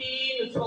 300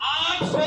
800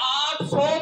800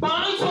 500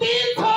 300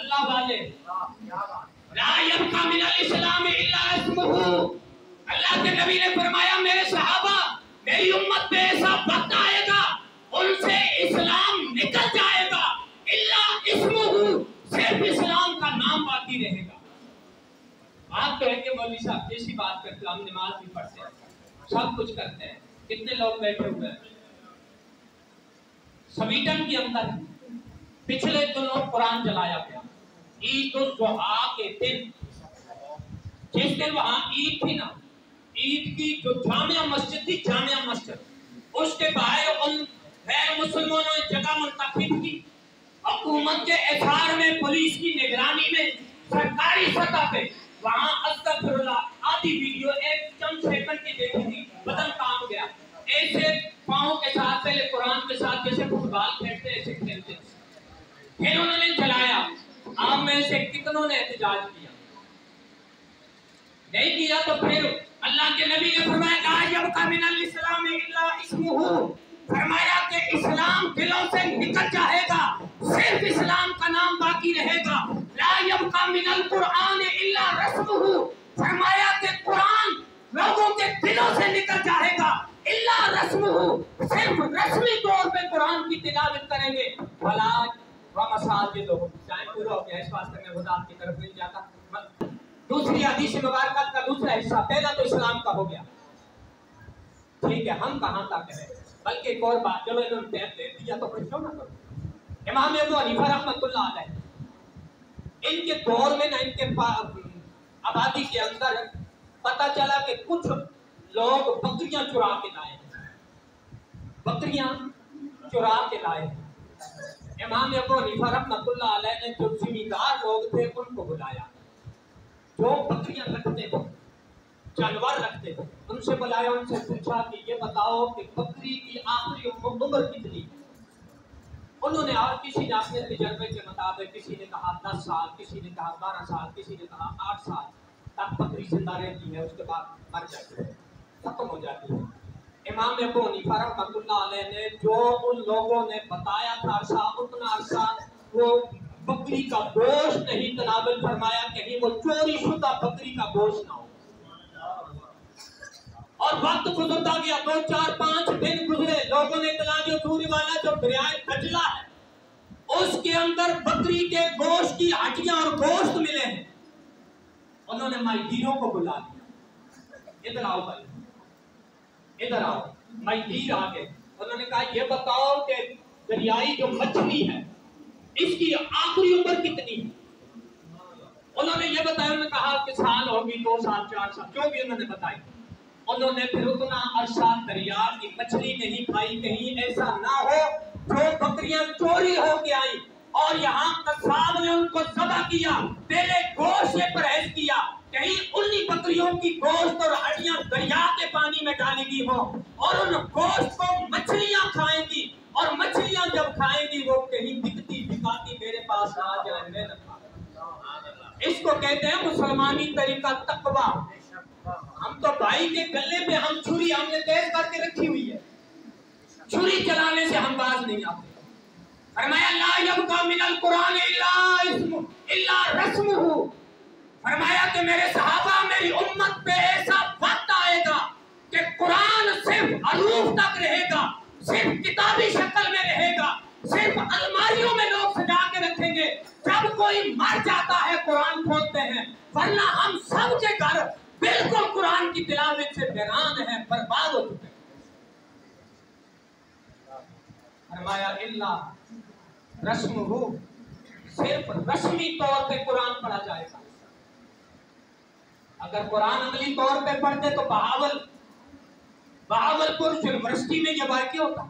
اللہ والے لا یبقى من الاسلام الا اسمہ. اللہ کے نبی نے فرمایا میرے صحابہ میری امت پہ ایسا وقت آئے گا ان سے اسلام نکل جائے گا الا اسمہ, صرف اسلام کا نام باقی رہے گا. آپ کہیں گے مولوی صاحب جیسی بات کرتے ہم نماز بھی پڑھتے ہیں سب کچھ کرتے ہیں, کتنے لوگ بیٹھے ہوئے ہیں سویڈن کے اندر پچھلے دنوں قرآن جلایا گیا عید الضحیٰ کے دن. جس دن وہاں عید تھی نا, عید کی جو جامع مسجد تھی, جامع مسجد اس کے باہر ان غیر مسلمانوں نے جگہ منتخب کی. حکومت کے اظہار میں پولیس کی نگرانی میں سرکاری سطح پہ وہاں استغفر اللہ آدھی ویڈیو ایک چند سیکنڈ کی دیکھی تھی, بدن کام گیا. ایسے پاؤں کے ساتھ پہلے قرآن کے ساتھ جیسے فٹ بال کھیلتے ایسے کھیلتے. پھر انہوں نے جلایا. آپ میں سے کتنوں نے احتجاج کیا؟ نہیں کیا تو پھر اللہ کے نبی نے فرمایا لا یبقى من الاسلام الا اسمہ, فرمایا کہ اسلام دلوں سے نکل جائے گا صرف اسلام کا نام باقی رہے گا. لا یبقى من القرآن الا رسمہ, فرمایا کہ قرآن لوگوں کے دلوں سے نکل جائے گا الا رسمہ, صرف رسمی طور پہ قرآن کی تلاوت کریں گے. فلا ومساجد ٹائم پورا ہو گیا اس واسطے میں خدا کی طرف نہیں جاتا. دوسری حدیث مبارکہ کا دوسرا حصہ, پہلا تو اسلام کا ہو گیا ٹھیک ہے, ہم کہاں تک ہیں بلکہ ایک اور بات, چلو انہوں نے ٹیپ دے دیا تو پھر کیوں نہ کرو. امام ابو حنیفہ رحمۃ اللہ علیہ ان کے دور میں نا ان کے آبادی کے اندر پتہ چلا کہ کچھ لوگ بکریاں چرا کے لائے, بکریاں چرا کے لائے. امام ابو حنیفہ رحمۃ اللہ علیہ نے جو زمیندار لوگ تھے ان کو بلایا, جو بکریاں رکھتے تھے جانور رکھتے تھے, ان سے بلایا, ان سے پوچھا کہ یہ بتاؤ کہ بکری کی آخری عمر کتنی. انہوں نے اور کسی نے اپنے تجربے کے مطابق کسی نے کہا 10 سال, کسی نے کہا 12 سال, کسی نے کہا 8 سال تک بکری زندہ رہتی ہے, اس کے بعد مر جاتی ہے, ختم ہو جاتی ہے. امام ابو حنیفہ رحمۃ اللہ علیہ نے جو ان لوگوں نے بتایا تھا عرصہ, اتنا عرصہ وہ بکری کا گوشت نہیں تناول فرمایا, کہیں وہ چوری شدہ بکری کا گوشت نہ ہو. اور وقت گزرتا گیا, 2 4 5 دن گزرے, لوگوں نے اطلاع دی سوری والا جو دریائے کجلا ہے اس کے اندر بکری کے گوشت کی ہڈیاں اور گوشت ملے ہیں. انہوں نے ماہیگیروں کو بلا دیا, ادھر آؤ بھائی, ادھر آؤ. ماہیگیر آ گئے, انہوں نے کہا یہ بتاؤ کہ دریائی جو مچھلی ہے اس کی آخری عمر کتنی ہے. انہوں نے یہ بتایا, انہوں نے کہا کہ سال ہوگی 2 سال 4 سال, جو بھی انہوں نے بتائی. انہوں نے پھر اتنا عرصہ دریا کی مچھلی نہیں کھائی, کہیں ایسا نہ ہو جو بکریاں چوری ہو کے آئی اور یہاں قصاب نے ان کو ذبح کیا. پہلے گوشت سے پرہیز کیا, کہیں انہی بکریوں کی گوشت اور ہڈیاں دریا کے پانی میں ڈالی گئی ہو اور ان گوشت کو مچھلیاں کھائیں گی, اور مچھلیاں جب کھائیں گی وہ کہیں بکتی بکاتی میرے پاس آ جائے, میں نہ کھاؤں. اس کو کہتے ہیں مسلمانی طریقہ تقویٰ. ہم تو بھائی کے گلے پہ ہم چھری ہم نے تیز کر کے رکھی ہوئی ہے, چھری چلانے سے ہم باز نہیں آتے. فرمایا لا یبقى من القرآن الا رسمہ, فرمایا کہ میرے صحابہ میری امت پہ ایسا وقت آئے گا کہ قرآن صرف حروف تک رہے گا, صرف کتابی شکل میں رہے گا, صرف الماریوں میں لوگ سجا کے رکھیں گے. جب کوئی مر جاتا ہے قرآن کھولتے ہیں, ورنہ ہم سب کے گھر بالکل قرآن کی تلاوت سے ویران ہے, برباد ہو چکے. فرمایا اللہ رسمہ, صرف رسمی طور پہ قرآن پڑھا جائے گا. اگر قرآن عملی طور پہ پڑھتے تو بہاولپور یونیورسٹی میں یہ واقع ہوتا.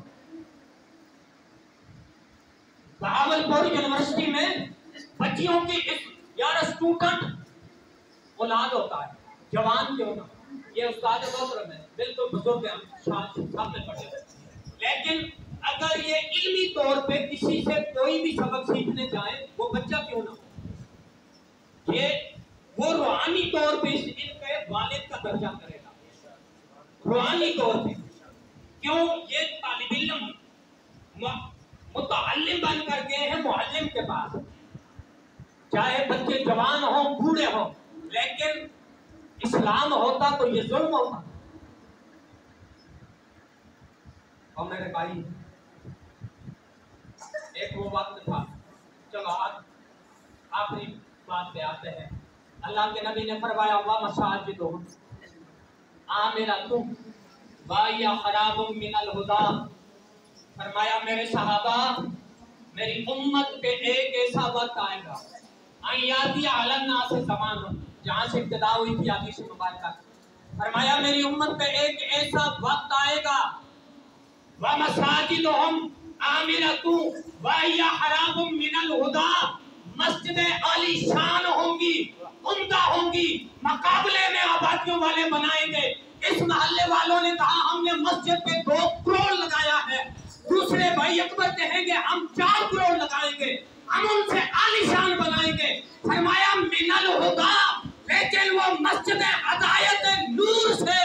بہاولپور یونیورسٹی میں بچیوں کی یار اسٹوڈنٹ اولاد ہوتا ہے, جوان کیوں نہ. یہ استاد محترم ہے, بالکل بزرگ ہیں, سامنے پڑھے ہوئے, لیکن اگر یہ علمی طور پہ کسی سے کوئی بھی سبق سیکھنے جائیں وہ بچہ کیوں نہ ہو, یہ وہ روحانی طور پہ اس علم کے والد کا درجہ کرے گا. روحانی طور پہ کیوں, یہ طالب علم متعلم بن کر گئے ہیں معلم کے پاس, چاہے بچے جوان ہوں بوڑھے ہوں، لیکن اسلام ہوتا تو یہ ظلم ہوتا۔ اور میرے بھائی ایک وہ وقت تھا، چلو آج آخری بات پہ آتے ہیں۔ اللہ کے نبی نے فرمایا وَمَسَاجِدُهُمْ عَامِرَةٌ وَهِيَ خَرَابٌ مِنَ الْهُدَىٰ۔ فرمایا میرے صحابہ، میری امت پہ ایک ایسا وقت آئے گا، أَن يَأْتِيَ عَلَى النَّاسِ زَمَانٌ، جہاں سے ابتدا ہوئی تھی حدیث مبارکہ۔ فرمایا میری امت پہ ایک ایسا وقت آئے گا، وَمَسَاجِدُهُمْ عَامِرَةٌ وَهِيَ خَرَابٌ مِنَ الْهُدَىٰ، مسجدیں عالی شان ہوں گی، عمدہ ہوں گی، مقابلے میں آبادیوں والے بنائیں گے۔ اس محلے والوں نے کہا ہم نے مسجد پہ 2 کروڑ لگایا ہے، دوسرے بھائی اکبر کہیں گے ہم 4 کروڑ لگائیں گے، ہم ان سے عالی شان بنائیں گے۔ فرمایا من الہدیٰ، لیکن وہ مسجدیں ہدایت نور سے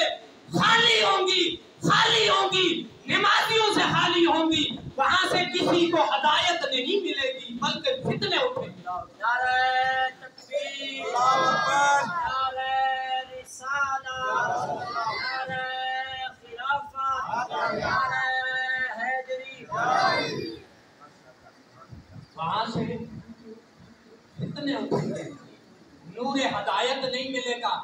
خالی ہوں گی، خالی ہوں گی، نمازیوں سے خالی ہوں گی، وہاں سے کسی کو ہدایت نہیں ملے گی بلکہ فتنے اٹھیں گے۔ نعرہ تکبیر، نعرہ رسالہ، نعرہ خلافت، نعرہ حیدری۔ وہاں سے فتنے اٹھیں گے، نور ہدایت نہیں ملے گا۔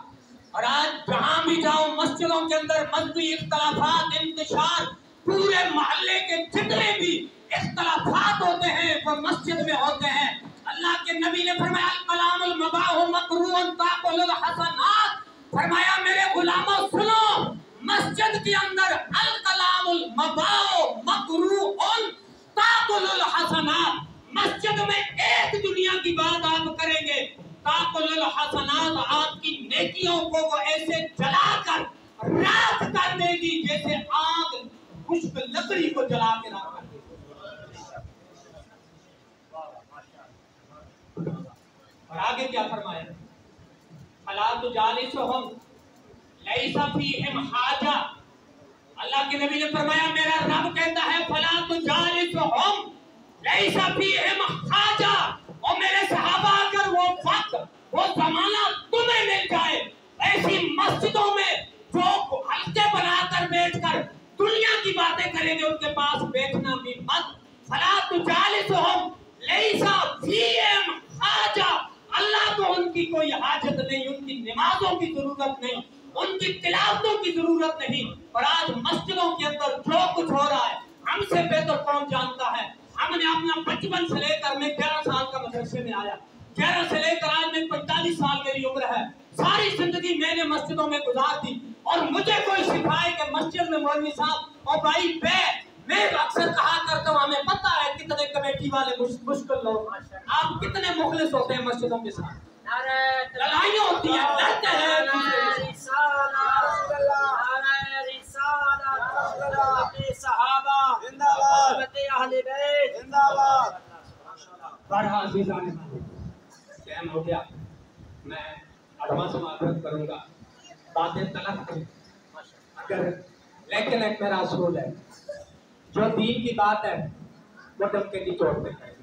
اور آج جہاں بھی جاؤ مسجدوں کے اندر مذہبی اختلافات انتشار، پورے محلے کے جتنے بھی اختلافات ہوتے ہیں وہ مسجد میں ہوتے ہیں۔ اللہ کے نبی نے فرمایا الکلام المباح مکروہ تاکل الحسنات، فرمایا میرے غلاموں سنو، مسجد کے اندر الکلام المباح مکروہ تاکل الحسنات، مسجد میں ایک دنیا کی بات آپ کریں گے، تاکل الحسنات، آپ کی نیکیوں کو وہ ایسے جلا کر راکھ کر دے گی جیسے آگ خشک لکڑی کو جلا کے راکھ کر دے گی۔ اور آگے کیا فرمایا؟ فَلَا تُجَالِسُهُمْ لَيْسَ فِيهِمْ حَاجَةٌ، اللہ کے نبی نے فرمایا میرا رب کہتا ہے فَلَا تُجَالِسُهُمْ لَيْسَ فِيهِمْ حَاجَةٌ، اور میرے صحابہ اگر وہ وقت وہ زمانہ تمہیں مل جائے ایسی مسجدوں میں جو حلقے بنا کر بیٹھ کر دنیا کی باتیں کریں گے ان کے پاس بیٹھنا بھی مت۔ فَلَا تُجَالِسُهُمْ لَيْسَ فِيهِمْ حَاجَةٌ، اللہ کو ان کی کوئی حاجت نہیں، ان کی نمازوں کی ضرورت نہیں، ان کی تلاوتوں کی ضرورت نہیں۔ اور آج مسجدوں کے اندر جو کچھ ہو رہا ہے ہم سے بہتر کون جانتا ہے۔ ہم نے اپنا بچپن سے لے کر میں 11 سال کا مدرسے میں آیا، 11 سے لے کر آج میں 45 سال میری عمر ہے، ساری زندگی میں نے مسجدوں میں گزار دی، اور مجھے کوئی سکھائے کہ مسجد میں مولوی صاحب اور بھائی میں اکثر کہا کرتا ہوں ہمیں پتہ ہے کتنے کمیٹی والے مشکل لوگ، آپ کتنے مخلص ہوتے ہیں مسجدوں کے ساتھ، لڑائیاں ہوتی ہیں، لڑتے ہیں، نعرہ رسالہ، نعرہ رسالہ، محبت صحابہ، محبت اہل بیت۔ بڑھا عزیزان ٹائم ہو گیا، میں ایڈوانس معذرت کروں گا، باتیں تلخ ہیں اگر، لیکن ایک میرا اصول ہے جو دین کی بات ہے وہ ڈب کے نہیں چھوڑتے ہیں،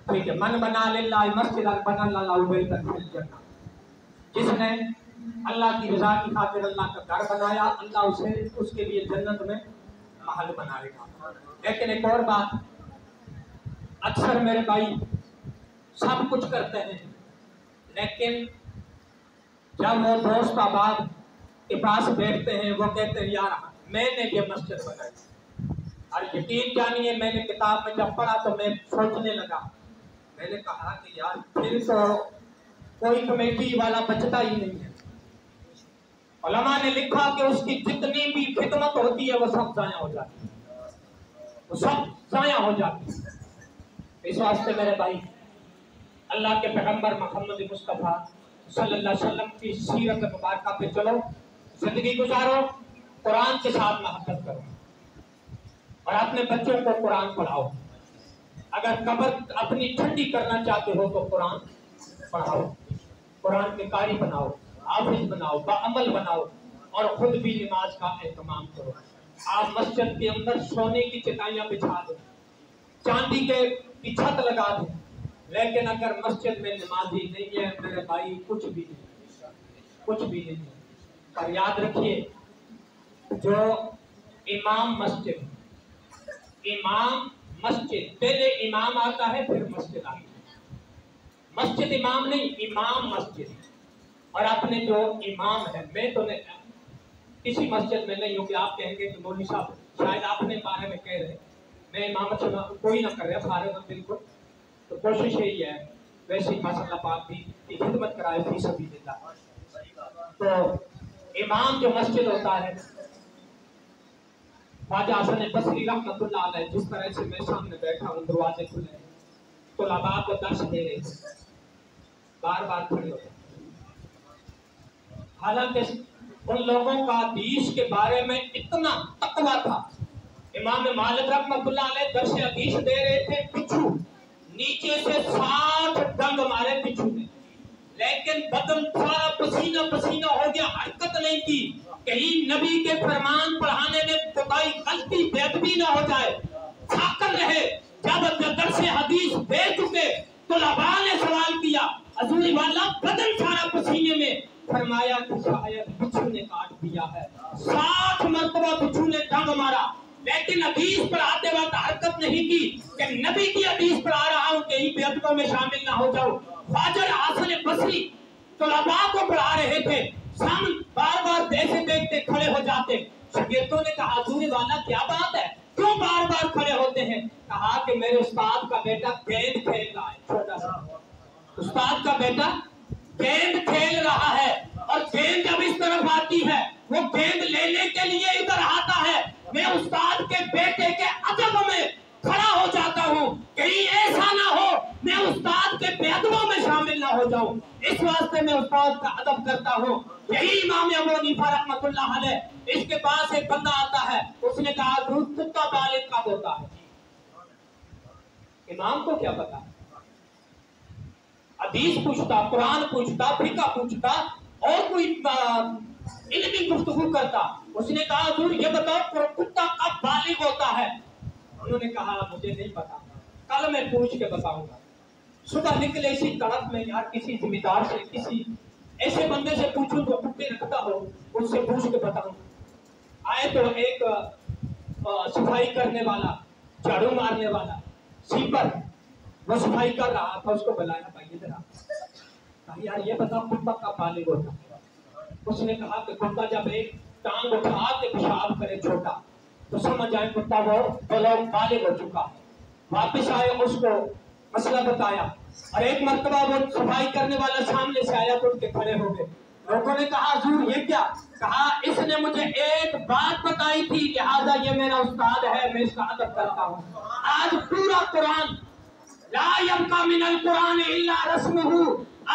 ٹھیک ہے۔ من بنا للہ مسجد بنا اللہ بیتا فی الجنہ، جس نے اللہ کی رضا کی خاطر اللہ کا گھر بنایا اللہ اسے اس کے لیے جنت میں محل بنائے گا۔ لیکن ایک اور بات، اکثر میرے بھائی سب کچھ کرتے ہیں لیکن جب وہ دوست احباب کے پاس بیٹھتے ہیں وہ کہتے ہیں یار میں نے یہ مسجد بنائی، اور یقین جانیے میں نے کتاب میں جب پڑھا تو میں سوچنے لگا، میں نے کہا کہ یار پھر تو کوئی کمیٹی والا بچتا ہی نہیں ہے۔ علماء نے لکھا کہ اس کی جتنی بھی خدمت ہوتی ہے وہ سب ضائع ہو جاتی ہے، وہ سب ضائع ہو جاتی ہے۔ اس واسطے میرے بھائی اللہ کے پیغمبر محمد مصطفیٰ صلی اللہ علیہ وسلم کی سیرت مبارکہ پہ چلو، زندگی گزارو، قرآن کے ساتھ محبت کرو، اور اپنے بچوں کو قرآن پڑھاؤ۔ اگر قبر اپنی ٹھنڈی کرنا چاہتے ہو تو قرآن پڑھاؤ، قرآن کے قاری بناؤ، حافظ بناؤ، باعمل بناؤ، اور خود بھی نماز کا اہتمام کرو۔ آپ مسجد کے اندر سونے کی چٹائیاں بچھا دو، چاندی کے چھت لگا دیں، لیکن اگر مسجد میں نمازی نہیں ہے میرے بھائی کچھ بھی نہیں ہے۔ اور یاد رکھیے جو امام مسجد پہلے امام آتا ہے پھر مسجد آتی ہے۔ مسجد امام نہیں، امام مسجد۔ اور اپنے جو امام ہے، میں تو نہیں کسی مسجد میں نہیں ہوں کہ آپ کہیں گے کہ مولوی صاحب شاید آپ اپنے بارے میں کہہ رہے، میں امامت کوئی نہ کر رہا فارغ ہوں بالکل، تو کوشش یہی ہے ویسے ہی ماشاء اللہ پاک بھی کی خدمت کرائے فی سبیل اللہ۔ تو امام جو مسجد ہوتا ہے، خواجہ حسن بصری رحمۃ اللہ علیہ جس طرح سے میں سامنے بیٹھا ہوں، دروازے کھلے ہیں، طلباء کو درس دے رہے تھے، بار بار کھڑے ہوتے ہیں۔ حالانکہ ان لوگوں کا حدیث کے بارے میں اتنا تقویٰ تھا، امام مالک رحمۃ اللہ علیہ درس حدیث دے رہے تھے، بچھو نیچے سے 60 ڈنگ مارے بچھو نے، لیکن بدن سارا پسینہ پسینہ ہو گیا، حرکت نہیں کی، کہیں نبی کے فرمان پڑھانے میں کوئی غلطی بے ادبی نہ ہو جائے، ساکن رہے۔ جب درس حدیث دے چکے طلباء نے سوال کیا، حضور والا بدن سارا پسینے میں، فرمایا کہ شاید بچھو نے کاٹ دیا ہے۔ 60 مرتبہ بچھو نے ڈنگ مارا، لیکن حدیث پڑھاتے وقت حرکت نہیں کی کہ نبی کی حدیث پڑھا رہا ہوں، کہیں بے ادبوں میں شامل نہ ہو جاؤ۔ خواجہ حسن بصری طلباء کو پڑھا رہے تھے، سامنے بار بار دیکھتے دیکھتے کھڑے ہو جاتے۔ شاگردوں نے کہا حضور والا کیا بات ہے، کیوں بار بار کھڑے ہوتے ہیں؟ کہا کہ میرے استاد کا بیٹا گیند کھیل رہا ہے، چھوٹا سا استاد کا بیٹا گیند کھیل رہا ہے، اور گیند جب اس طرف آتی ہے وہ گیند لینے کے لیے ادھر آتا ہے، میں استاد کے بیٹے کے ادب میں کھڑا ہو جاتا ہوں، کہیں ایسا نہ ہو میں استاد کے بے ادبوں میں شامل نہ ہو جاؤں، اس واسطے میں استاد کا ادب کرتا ہوں۔ یہی امام ابو حنیفہ رحمۃ اللہ علیہ، اس کے پاس ایک بندہ آتا ہے، اس نے کہا دودھ کتا بالغ کب ہوتا ہے؟ امام کو کیا پتا، حدیث پوچھتا، قرآن پوچھتا، فقہ پوچھتا، اور کوئی علمی گفتگو کرتا۔ اس نے کہا حضور یہ بتاؤ کتا کب بالغ ہوتا ہے؟ انہوں نے کہا مجھے نہیں پتا، کل میں پوچھ کے بتاؤں گا۔ صبح نکلے اسی تڑپ میں، یار کسی ذمہ دار سے، کسی ایسے بندے سے پوچھوں جو کتے رکھتا ہو، اس سے پوچھ کے بتاؤں۔ آئے تو ایک صفائی کرنے والا، جھاڑو مارنے والا، سیپر، وہ صفائی کر رہا تھا، اس کو بلایا بھائی ادھر آ، کہا یار یہ بتاؤ کتا کب بالغ ہوتا ہے؟ اس نے کہا کہ کتا جب ایک ٹانگ اٹھا کے پیشاب کرے چھوٹا تو سمجھ آئے کتا وہ بالغ ہو چکا ہے۔ واپس آئے، اس کو مسئلہ بتایا، اور ایک مرتبہ وہ صفائی کرنے والا سامنے سے آیا تو اٹھ کے کھڑے ہو گئے۔ لوگوں نے کہا حضور یہ کیا؟ کہا اس نے مجھے ایک بات بتائی تھی، لہذا یہ میرا استاد ہے، میں اس کا ادب کرتا ہوں۔ آج پورا قرآن لا یبقی من القرآن الا رسمہ،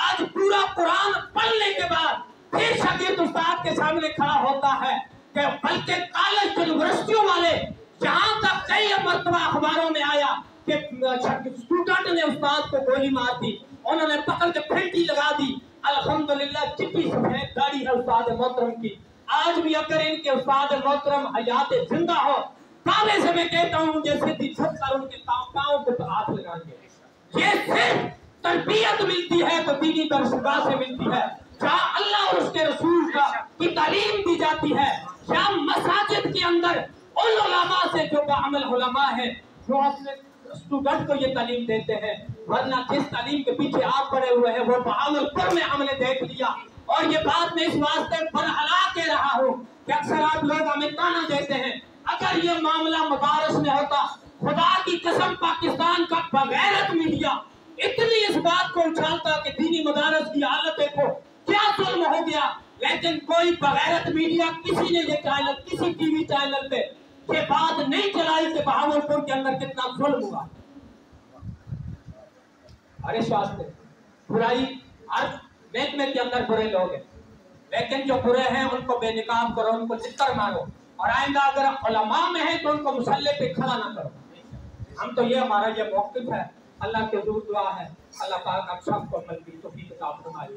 آج پورا قرآن پڑھنے کے بعد پھر شاگرد استاد کے سامنے کھڑا ہوتا ہے، کہ بلکہ کالج یونیورسٹیوں والے، جہاں تک کئی مرتبہ اخباروں میں آیا کہ اسٹوڈنٹ نے استاد کو گولی مار دی، انہوں نے پکڑ کے پھینٹی لگا دی۔ الحمدللہ چٹی سفید داڑھی ہے استاد محترم کی، آج بھی اگر ان کے استاد محترم حیات زندہ ہو، دعوے سے میں کہتا ہوں جیسے چھپ کر ان کے پاؤں کو ہاتھ لگائیں گے۔ یہ صرف تربیت ملتی ہے تو دینی درسگاہ سے ملتی ہے، جہاں اللہ اور اس کے رسول کی تعلیم دی جاتی ہے، جہاں مساجد کے اندر ان علماء سے جو بعمل علماء ہیں جو اپنے اسٹوڈنٹ کو یہ تعلیم دیتے ہیں، ورنہ جس تعلیم کے پیچھے آپ پڑے ہوئے ہیں وہ بہاول پر میں ہم نے دیکھ لیا۔ اور یہ بات میں اس واسطے برحلا کہہ رہا ہوں کہ اکثر آپ لوگ ہمیں تانا دیتے ہیں، اگر یہ معاملہ مدارس میں ہوتا، خدا کی قسم پاکستان کا بغیرت میڈیا اتنی اس بات کو اچھالتا کہ دینی مدارس کی حالت دیکھو کیا ظلم ہو گیا، لیکن کوئی بغیرت میڈیا کسی نے یہ چینل، کسی ٹی وی چینل پہ یہ بات نہیں چلائی کہ بہاولپور کے اندر کتنا ظلم ہوا۔ اور اس واسطے برائی ہر محکمے کے اندر برے لوگ ہیں، لیکن جو برے ہیں ان کو بے نقاب کرو، ان کو چتر مارو، اور آئندہ اگر علماء میں ہے تو ان کو مسلح پہ کھڑا نہ کرو۔ ہم تو یہ ہمارا یہ موقف ہے، اللہ کے حضور دعا ہے اللہ پاک آپ سب کو عمل کی توفیق عطا فرمائے۔